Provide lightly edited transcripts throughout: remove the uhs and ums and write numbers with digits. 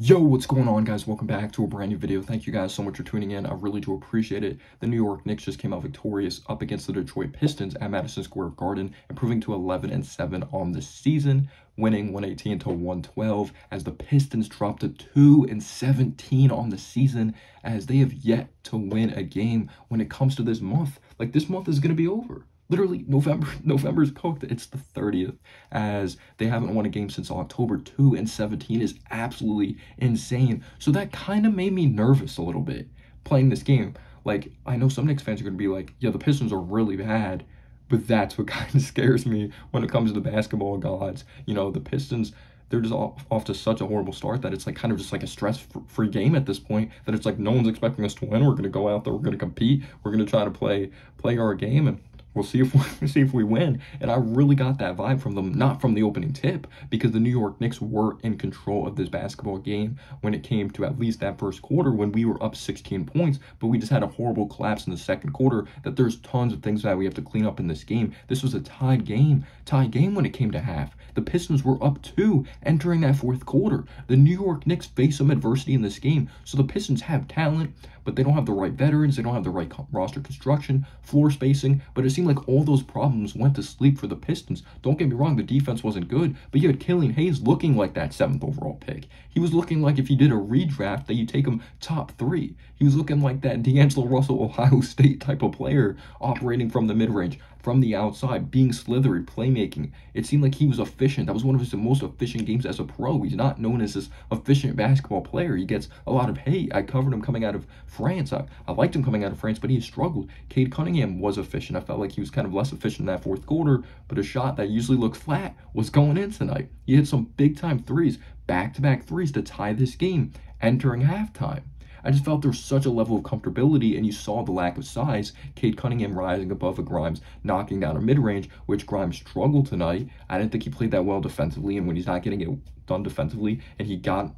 Yo, what's going on, guys? Welcome back to a brand new video. Thank you guys so much for tuning in. I really do appreciate it. The New York Knicks just came out victorious up against the Detroit Pistons at Madison Square Garden, improving to 11-7 on the season, winning 118 to 112 as the Pistons dropped to 2-17 on the season, as they have yet to win a game when it comes to this month. Like, this month is going to be over. Literally, November's cooked. It's the 30th, as they haven't won a game since October. 2-17 is absolutely insane. So that kind of made me nervous a little bit playing this game. Like, I know some Knicks fans are going to be like, yeah, the Pistons are really bad, but that's what kind of scares me when it comes to the basketball gods. You know, the Pistons, they're just off to such a horrible start that it's like kind of just like a stress-free game at this point, that it's like no one's expecting us to win. We're going to go out there, we're going to compete, we're going to try to play our game, and we'll see if we win. And I really got that vibe from them, not from the opening tip, because the New York Knicks were in control of this basketball game when it came to at least that first quarter, when we were up 16 points, but we just had a horrible collapse in the second quarter that there's tons of things that we have to clean up in this game. This was a tied game when it came to half. The Pistons were up 2 entering that fourth quarter. The New York Knicks face some adversity in this game, so the Pistons have talent, but they don't have the right veterans, they don't have the right roster construction, floor spacing, but it seemed like all those problems went to sleep for the Pistons. Don't get me wrong, the defense wasn't good, but you had Killian Hayes looking like that 7th overall pick. He was looking like, if you did a redraft, that you take him top 3. He was looking like that D'Angelo Russell, Ohio State type of player, operating from the mid-range, from the outside, being slithery, playmaking. It seemed like he was efficient. That was one of his most efficient games as a pro. He's not known as this efficient basketball player. He gets a lot of hate. I covered him coming out of France. I liked him coming out of France, but he struggled. Cade Cunningham was efficient. I felt like he was kind of less efficient in that fourth quarter, but a shot that usually looks flat was going in tonight. He hit some big-time threes, back-to-back threes to tie this game entering halftime. I just felt there's such a level of comfortability, and you saw the lack of size. Cade Cunningham rising above a Grimes, knocking down a mid-range, which Grimes struggled tonight. I didn't think he played that well defensively, and when he's not getting it done defensively, and he got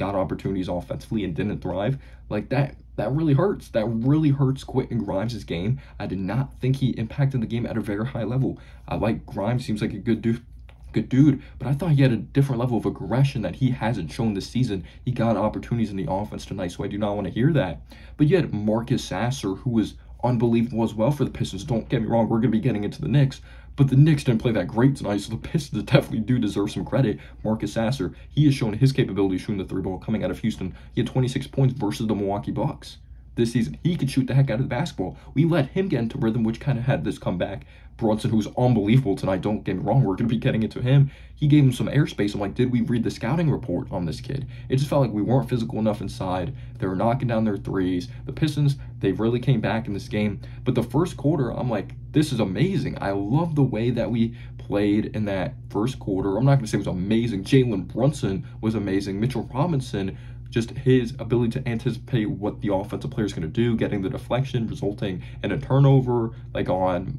opportunities offensively and didn't thrive, like that really hurts. That really hurts Quentin Grimes' game. I did not think he impacted the game at a very high level. I like Grimes, seems like a good dude, but I thought he had a different level of aggression that he hasn't shown this season. He got opportunities in the offense tonight, so I do not want to hear that. But you had Marcus Sasser, who was unbelievable as well for the Pistons. Don't get me wrong, we're going to be getting into the Knicks, but the Knicks didn't play that great tonight, so the Pistons definitely do deserve some credit. Marcus Sasser, he has shown his capability shooting the 3-ball coming out of Houston. He had 26 points versus the Milwaukee Bucks this season. He could shoot the heck out of the basketball. We let him get into rhythm, which kind of had this comeback. Brunson, who's unbelievable tonight, don't get me wrong, we're going to be getting into him. He gave him some airspace. I'm like, did we read the scouting report on this kid? It just felt like we weren't physical enough inside. They were knocking down their threes. The Pistons, they really came back in this game. But the first quarter, I'm like, this is amazing. I love the way that we played in that first quarter. I'm not going to say it was amazing. Jalen Brunson was amazing. Mitchell Robinson, just his ability to anticipate what the offensive player is going to do, getting the deflection, resulting in a turnover, like on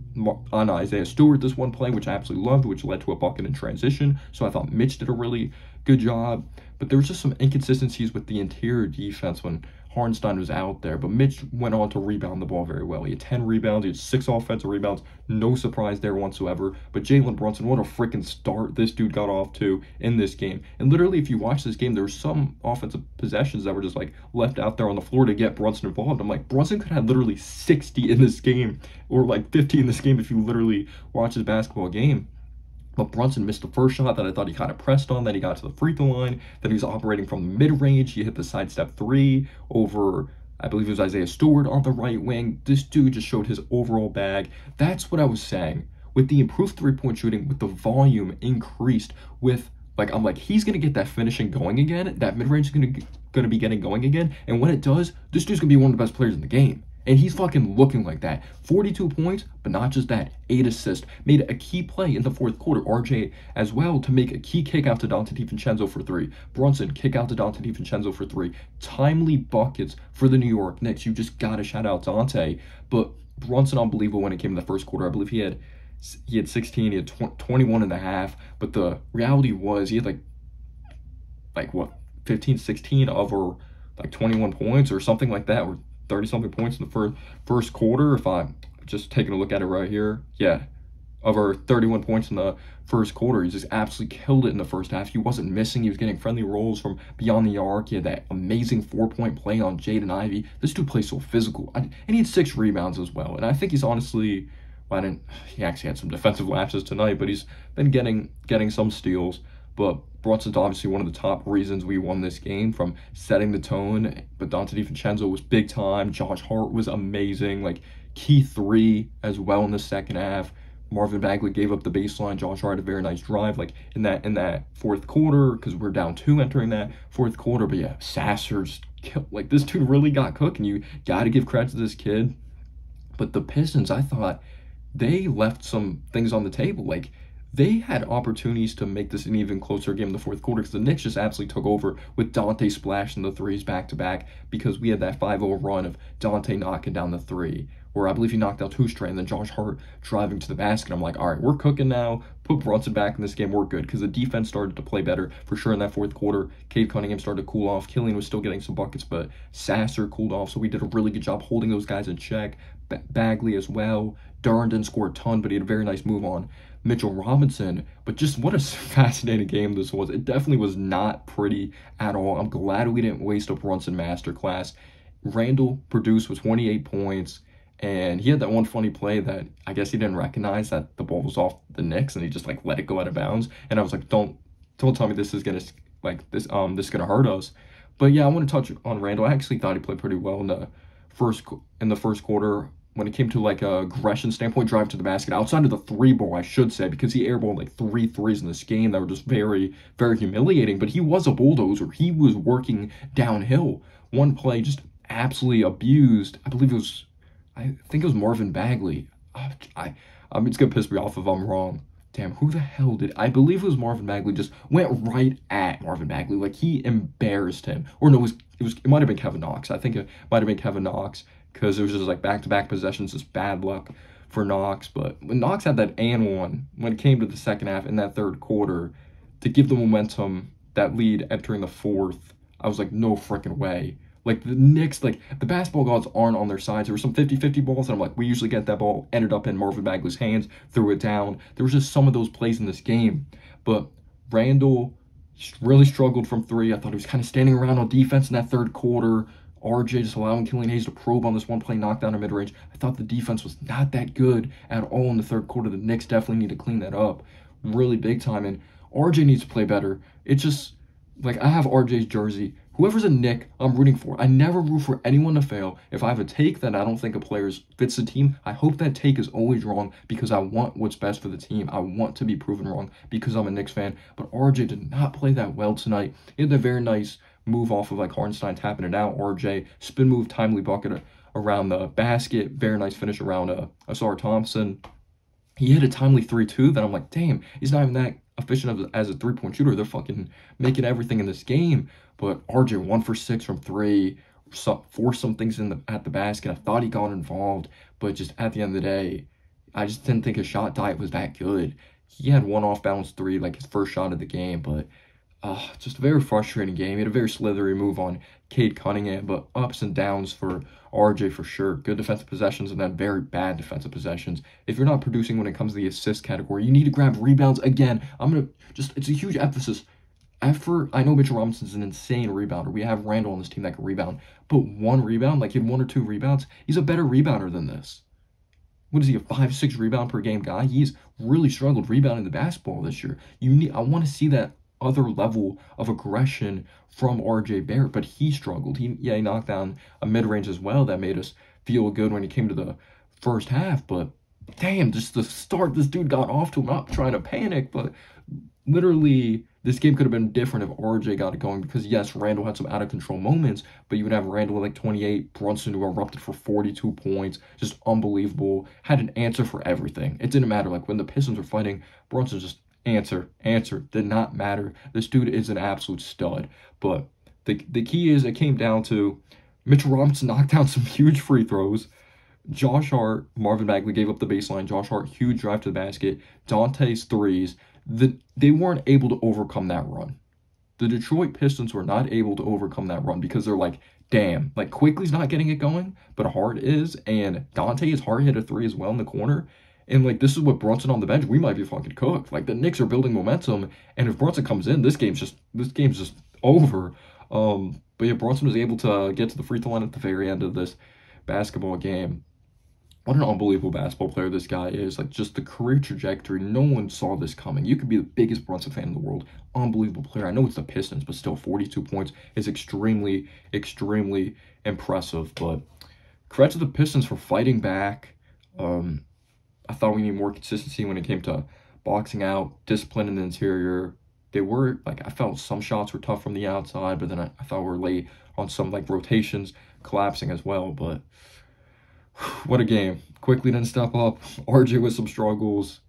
Isaiah Stewart, this one play, which I absolutely loved, which led to a bucket in transition. So I thought Mitch did a really good job. But there was just some inconsistencies with the interior defense when Hartenstein was out there, but Mitch went on to rebound the ball very well. He had 10 rebounds, he had 6 offensive rebounds, no surprise there whatsoever. But Jalen Brunson, what a freaking start this dude got off to in this game. And literally, if you watch this game, there were some offensive possessions that were just like left out there on the floor to get Brunson involved. I'm like, Brunson could have literally 60 in this game, or like 50 in this game if you literally watch his basketball game. But Brunson missed the first shot that I thought he kind of pressed on, then he got to the free throw line, then he was operating from the mid-range. He hit the sidestep 3 over, I believe it was Isaiah Stewart on the right wing. This dude just showed his overall bag. That's what I was saying. With the improved three-point shooting, with the volume increased, with, like, I'm like, he's going to get that finishing going again. That mid-range is going to be getting going again. And when it does, this dude's going to be one of the best players in the game. And he's fucking looking like that. 42 points, but not just that. 8 assists. Made a key play in the fourth quarter. RJ as well to make a key kick out to Dante DiVincenzo for 3. Brunson kick out to Dante DiVincenzo for 3. Timely buckets for the New York Knicks. You just got to shout out Dante. But Brunson, unbelievable when it came to the first quarter. I believe he had 16, he had 21 and a half. But the reality was he had like what, 15, 16 over like 21 points or something like that, or 30-something points in the first quarter. If I'm just taking a look at it right here, yeah, of our 31 points in the first quarter. He just absolutely killed it in the first half. He wasn't missing. He was getting friendly rolls from beyond the arc. He had that amazing 4-point play on Jaden Ivey. This dude plays so physical. And he had 6 rebounds as well. And I think he's honestly, he actually had some defensive lapses tonight, but he's been getting some steals. But Brunson's obviously one of the top reasons we won this game, from setting the tone. But Dante DiVincenzo was big time. Josh Hart was amazing. Like, key 3 as well in the second half. Marvin Bagley gave up the baseline. Josh Hart had a very nice drive, like in that fourth quarter, because we're down 2 entering that fourth quarter. But yeah, Sasser's killed. Like, this dude really got cooking. You got to give credit to this kid. But the Pistons, I thought they left some things on the table. Like, they had opportunities to make this an even closer game in the fourth quarter, because the Knicks just absolutely took over with Dante splashing the threes back-to-back, because we had that 5-0 run of Dante knocking down the 3, where I believe he knocked out 2 straight, and then Josh Hart driving to the basket. I'm like, all right, we're cooking now. Put Brunson back in this game. We're good, because the defense started to play better for sure in that fourth quarter. Cade Cunningham started to cool off. Killian was still getting some buckets, but Sasser cooled off, so we did a really good job holding those guys in check. Bagley as well. Durant didn't score a ton, but he had a very nice move on Mitchell Robinson. But just what a fascinating game this was. It definitely was not pretty at all. I'm glad we didn't waste a Brunson masterclass. Randall produced with 28 points, and he had that one funny play that I guess he didn't recognize that the ball was off the Knicks, and he just like let it go out of bounds. And I was like, don't tell me this is gonna this is gonna hurt us. But yeah, I want to touch on Randall. I actually thought he played pretty well in the first quarter. When it came to like a aggression standpoint, drive to the basket, outside of the 3 ball, I should say, because he airballed like 3 threes in this game that were just very, very humiliating. But he was a bulldozer. He was working downhill. One play just absolutely abused. I think it was Marvin Bagley. It's gonna piss me off if I'm wrong. Damn, who the hell did I believe it was Marvin Bagley? Just went right at Marvin Bagley, like he embarrassed him. Or no, it might have been Kevin Knox. I think it might have been Kevin Knox, because it was just like back-to-back possessions, just bad luck for Knox. But when Knox had that and one, when it came to the second half in that third quarter, to give the momentum, that lead entering the fourth, I was like, no freaking way. Like, the Knicks, like, the basketball gods aren't on their sides. There were some 50-50 balls, and I'm like, we usually get that ball, ended up in Marvin Bagley's hands, threw it down. There was just some of those plays in this game. But Randall really struggled from 3. I thought he was kind of standing around on defense in that third quarter. RJ just allowing Killian Hayes to probe on this one play, knockdown in mid-range. I thought the defense was not that good at all in the third quarter. The Knicks definitely need to clean that up really big time, and RJ needs to play better. It's just, like, I have RJ's jersey. Whoever's a Knick, I'm rooting for. I never root for anyone to fail. If I have a take that I don't think a player fits the team, I hope that take is always wrong, because I want what's best for the team. I want to be proven wrong because I'm a Knicks fan. But RJ did not play that well tonight. He had that very nice move off of like Hartenstein tapping it out. RJ spin move, timely bucket around the basket. Very nice finish around Asar Thompson. He hit a timely 3 too. That I'm like, damn, he's not even that efficient as a 3-point shooter. They're fucking making everything in this game. But RJ 1 for 6 from 3, forced some things at the basket. I thought he got involved, but just at the end of the day, I just didn't think his shot diet was that good. He had 1 off-balance 3, like his first shot of the game, but just a very frustrating game. He had a very slithery move on Cade Cunningham, but ups and downs for RJ for sure. Good defensive possessions and then very bad defensive possessions. If you're not producing when it comes to the assist category, you need to grab rebounds again. It's a huge emphasis. Effort. I know Mitchell Robinson's an insane rebounder. We have Randall on this team that can rebound, but 1 rebound, like he had 1 or 2 rebounds, he's a better rebounder than this. What is he, a 5-6 rebound per game guy? He's really struggled rebounding the basketball this year. I want to see that other level of aggression from RJ Barrett, but he struggled. He knocked down a mid-range as well that made us feel good when he came to the first half, but damn, just the start this dude got off to. I'm not trying to panic, but literally this game could have been different if RJ got it going, because yes, Randall had some out of control moments, but you would have Randall with like 28, Brunson who erupted for 42 points, just unbelievable, had an answer for everything. It didn't matter, like when the Pistons were fighting, Brunson just answer, did not matter. This dude is an absolute stud. But the key is it came down to Mitchell Robinson knocked down some huge free throws. Josh Hart, Marvin Bagley gave up the baseline. Josh Hart, huge drive to the basket. Dante's threes. They weren't able to overcome that run. The Detroit Pistons were not able to overcome that run because they're like, damn, like Quickly's not getting it going, but Hart is, and Hart hit a 3 as well in the corner. And like, this is what Brunson on the bench, we might be fucking cooked. Like, the Knicks are building momentum, and if Brunson comes in, this game's just over. But yeah, Brunson was able to get to the free throw line at the very end of this basketball game. What an unbelievable basketball player this guy is. Like, just the career trajectory, no one saw this coming. You could be the biggest Brunson fan in the world. Unbelievable player. I know it's the Pistons, but still 42 points is extremely, extremely impressive. But credit to the Pistons for fighting back. I thought we need more consistency when it came to boxing out, discipline in the interior. They were, like, I felt some shots were tough from the outside, but then I thought we were late on some, like, rotations collapsing as well. But what a game. Quickly didn't step up. RJ with some struggles.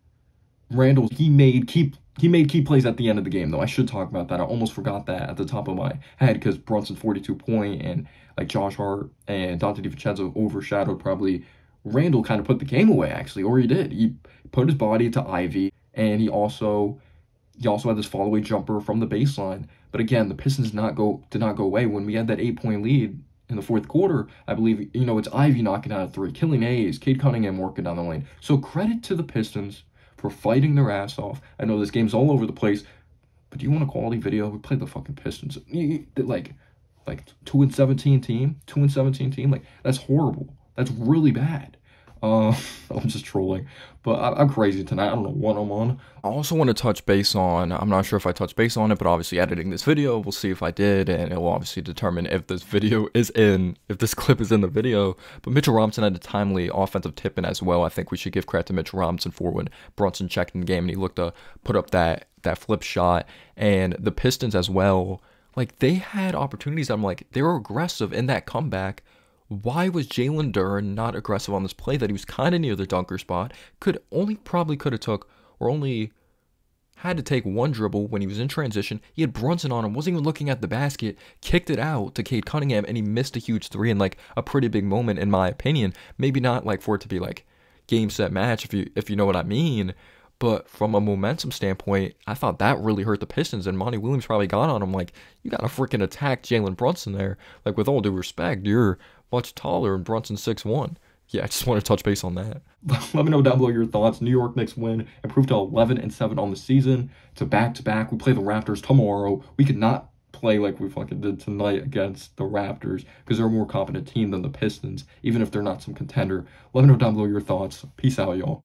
Randall, he made key plays at the end of the game, though. I should talk about that. I almost forgot that at the top of my head because Brunson 42-point and like Josh Hart and Dante DiVincenzo overshadowed probably Randall kind of put the game away, actually, or he did. He put his body to Ivy, and he also had this follow-away jumper from the baseline. But again, the Pistons did not go away. When we had that 8-point lead in the fourth quarter, I believe, it's Ivy knocking out a three, killing A's, Cade Cunningham working down the lane. So credit to the Pistons for fighting their ass off. I know this game's all over the place, but do you want a quality video? We played the fucking Pistons. Like 2-17 team, 2-17 team. Like, that's horrible. That's really bad. I'm just trolling, but I'm crazy tonight. I don't know what I'm on. I also want to touch base on, I'm not sure if I touched base on it, but obviously editing this video, we'll see if I did, and it will obviously determine if this clip is in the video. But Mitchell Robinson had a timely offensive tip in as well. I think we should give credit to Mitchell Robinson for when Brunson checked in the game and he looked to put up that flip shot. And the Pistons as well, like, they had opportunities. I'm like, they were aggressive in that comeback. Why was Jalen Duren not aggressive on this play that he was kind of near the dunker spot? Probably could have took, or only had to take one dribble when he was in transition. He had Brunson on him, wasn't even looking at the basket, kicked it out to Cade Cunningham, and he missed a huge three in like a pretty big moment in my opinion. Maybe not like for it to be like game, set, match, if you know what I mean. But from a momentum standpoint, I thought that really hurt the Pistons, and Monty Williams probably got on him like, you got to freaking attack Jalen Brunson there. Like, with all due respect, you're much taller and Brunson's 6'1". Yeah, I just want to touch base on that. Let me know down below your thoughts. New York Knicks win, improved to 11-7 on the season. It's a back-to-back. We play the Raptors tomorrow. We could not play like we fucking did tonight against the Raptors because they're a more competent team than the Pistons, even if they're not some contender. Let me know down below your thoughts. Peace out, y'all.